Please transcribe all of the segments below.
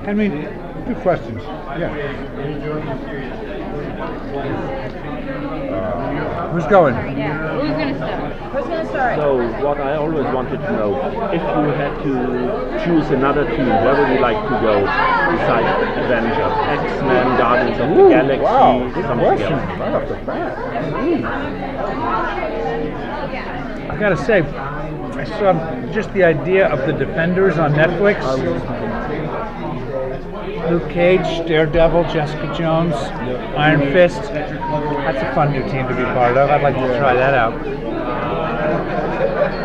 Henry, good questions. Yeah. Who's going? Yeah. Who's gonna start? Who's going to start? So, what I always wanted to know, if you had to choose another team, where would you like to go besides Avengers? X-Men, Guardians of the Galaxy, Wow, good something question. else? Right off the bat. I gotta say, I saw just the idea of the Defenders on Netflix. Luke Cage, Daredevil, Jessica Jones, Iron Fist. That's a fun new team to be part of. I'd like to try that out.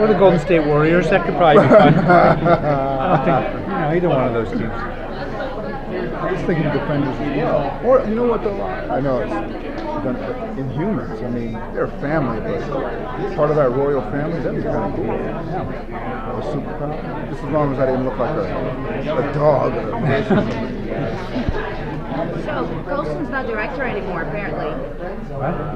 Or the Golden State Warriors. That could probably be fun. I don't think, either one of those teams. I was thinking Defenders as well. Or, you know what, though? I know it's Inhumans. I mean, they're family, but part of that royal family, that'd be kind of cool. Yeah. A superpower. Just as long as I didn't look like a dog or a fish or something. So, Coulson's not director anymore, apparently.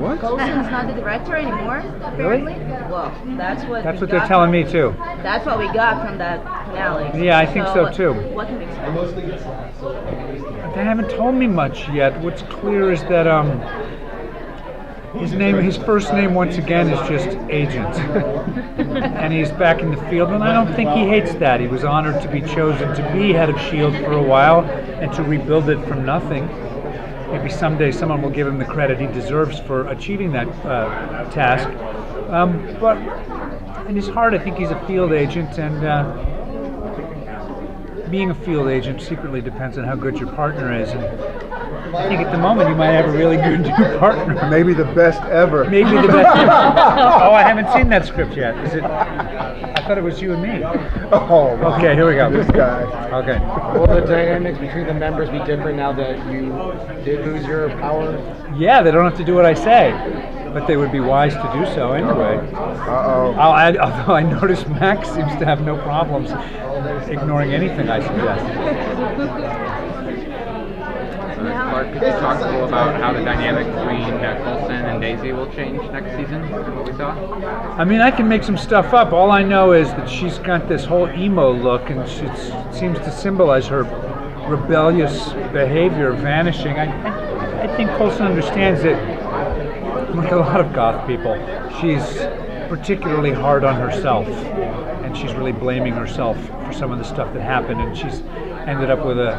What? Coulson's not the director anymore, apparently? Well, that's what they're telling me too. That's what we got from that finale. Yeah, I think so too. What can we expect? They haven't told me much yet. What's clear is that his first name once again is just Agent. And he's back in the field, and I don't think he hates that. He was honored to be chosen to be head of S.H.I.E.L.D. for a while and to rebuild it from nothing. Maybe someday someone will give him the credit he deserves for achieving that task. But in his heart, I think he's a field agent, and being a field agent secretly depends on how good your partner is. And I think at the moment you might have a really good new partner. Maybe the best ever. Maybe the best. Oh, I haven't seen that script yet. Is it? I thought it was you and me. Oh, wow. Okay, here we go. This guy. Okay. Will the dynamics between the members be different now that you did lose your power? Yeah, they don't have to do what I say, but they would be wise to do so anyway. Uh-oh. Although I notice Max seems to have no problems ignoring anything I suggest. Clark, could you talk a little about how the dynamic between Coulson and Daisy will change next season from what we saw? I mean, I can make some stuff up. All I know is that she's got this whole emo look, and she seems to symbolize her rebellious behavior vanishing. I think Coulson understands that, like a lot of goth people, she's particularly hard on herself, and she's really blaming herself for some of the stuff that happened, and she's ended up with a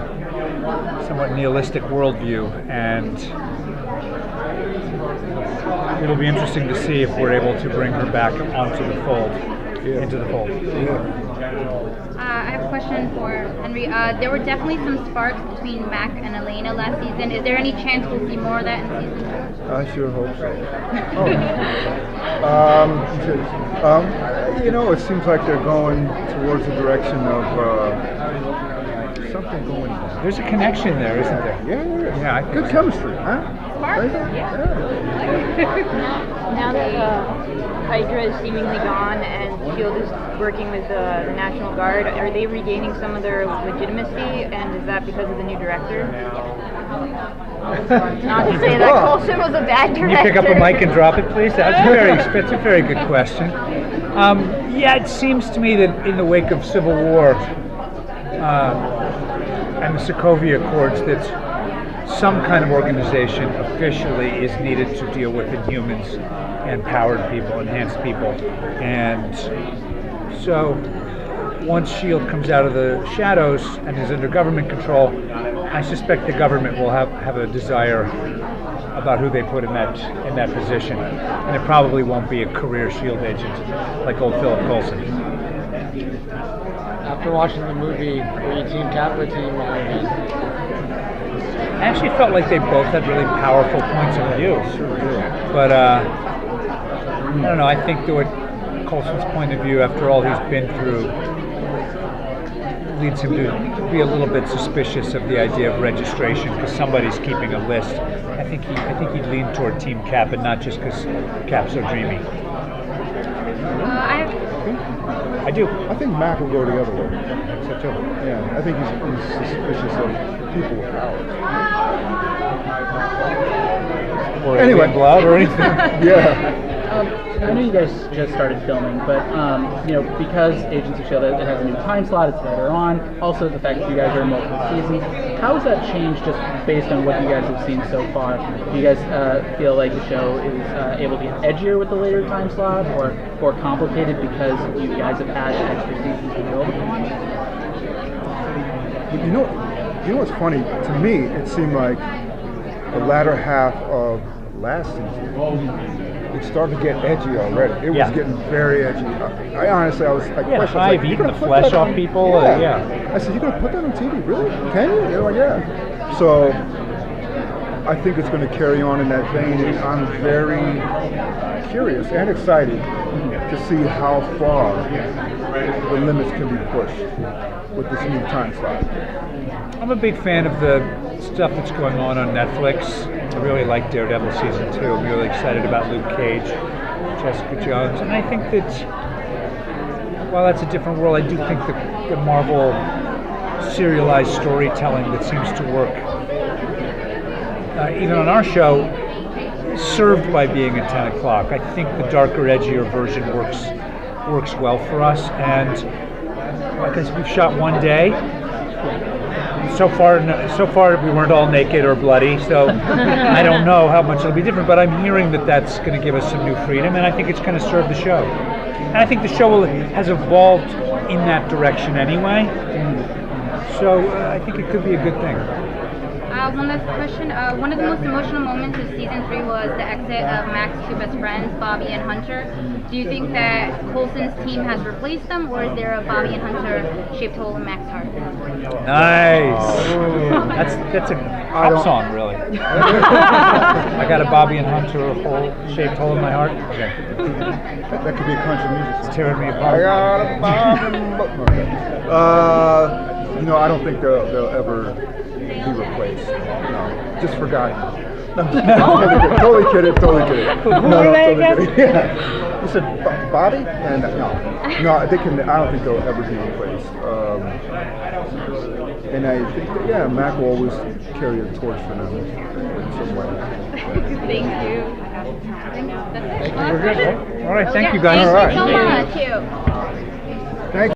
somewhat nihilistic worldview, and it'll be interesting to see if we're able to bring her back onto the fold, into the fold. I have a question for Henry. There were definitely some sparks between Mac and Elena last season. Is there any chance we'll see more of that in season 2? I sure hope so. It seems like they're going towards the direction of something going down. There's a connection there, isn't there? Yeah, there is. Yeah, I think Good so. chemistry, huh? Sparks? Right? Yeah. Now that Hydra is seemingly gone and S.H.I.E.L.D. is working with the National Guard, are they regaining some of their legitimacy, and is that because of the new director? Not to say that Coulson was a bad director. Can you pick up a mic and drop it, please? That's a very good question. Yeah, it seems to me that in the wake of Civil War and the Sokovia Accords, that some kind of organization officially is needed to deal with Inhumans and powered people, enhanced people. And so once S.H.I.E.L.D. comes out of the shadows and is under government control, I suspect the government will have a desire about who they put in that position. And it probably won't be a career S.H.I.E.L.D. agent like old Philip Coulson. After watching the movie, were you Team Cap or Team Iron? I actually felt like they both had really powerful points of view. But I don't know, I think that Coulson's point of view, after all he's been through, leads him to be a little bit suspicious of the idea of registration because somebody's keeping a list. I think he'd lean toward Team Cap, and not just because Cap's so dreamy. I do. I think Mac will go the other way. Yeah, I think he's suspicious of people with power. Or Anyway. blood or anything. Yeah. I know you guys just started filming, but because Agents of S.H.I.E.L.D. it has a new time slot, it's later on. Also, the fact that you guys are in multiple seasons. How has that changed just based on what you guys have seen so far? Do you guys feel like the show is able to get edgier with the later time slot, or more complicated because you guys have had extra seasons to build upon? You know what's funny? To me, it seemed like the latter half of last season, it started to get edgy already. It was getting very edgy. I honestly, I questioned. I've eaten the flesh off people. Yeah. I said, "You're gonna put that on TV? Really? Can you?" They're like, "Yeah." So I think it's going to carry on in that vein, and I'm very curious and excited to see how far the limits can be pushed with this new time slot. I'm a big fan of the stuff that's going on Netflix. I really like Daredevil season 2. I'm really excited about Luke Cage, Jessica Jones, and I think that while that's a different world, I do think the Marvel serialized storytelling that seems to work, even on our show, is served by being at 10 o'clock. I think the darker, edgier version works well for us, and because we've shot one day. So far we weren't all naked or bloody, so I don't know how much it'll be different, but I'm hearing that that's going to give us some new freedom, and I think it's going to serve the show. And I think the show has evolved in that direction anyway, so I think it could be a good thing. One last question. One of the most emotional moments of season 3 was the exit of Mac's two best friends, Bobby and Hunter. Do you think that Coulson's team has replaced them, or is there a Bobby and Hunter shaped hole in Mac's heart? Nice. That's a pop song, really. I got a Bobby and Hunter shaped hole in my heart. Okay. That could be a country music song. It's tearing me apart. I got a Bobby. Okay. I don't think they'll ever be replaced. No, just forgotten. Totally kidding. Who were they again? Yeah. You said Bobby? And no, they can. I don't think they'll ever be replaced. And I think that, Mac will always carry a torch for them in some way. Thank you. That's it. We're good, right? All right, thank you guys. Thank you so much.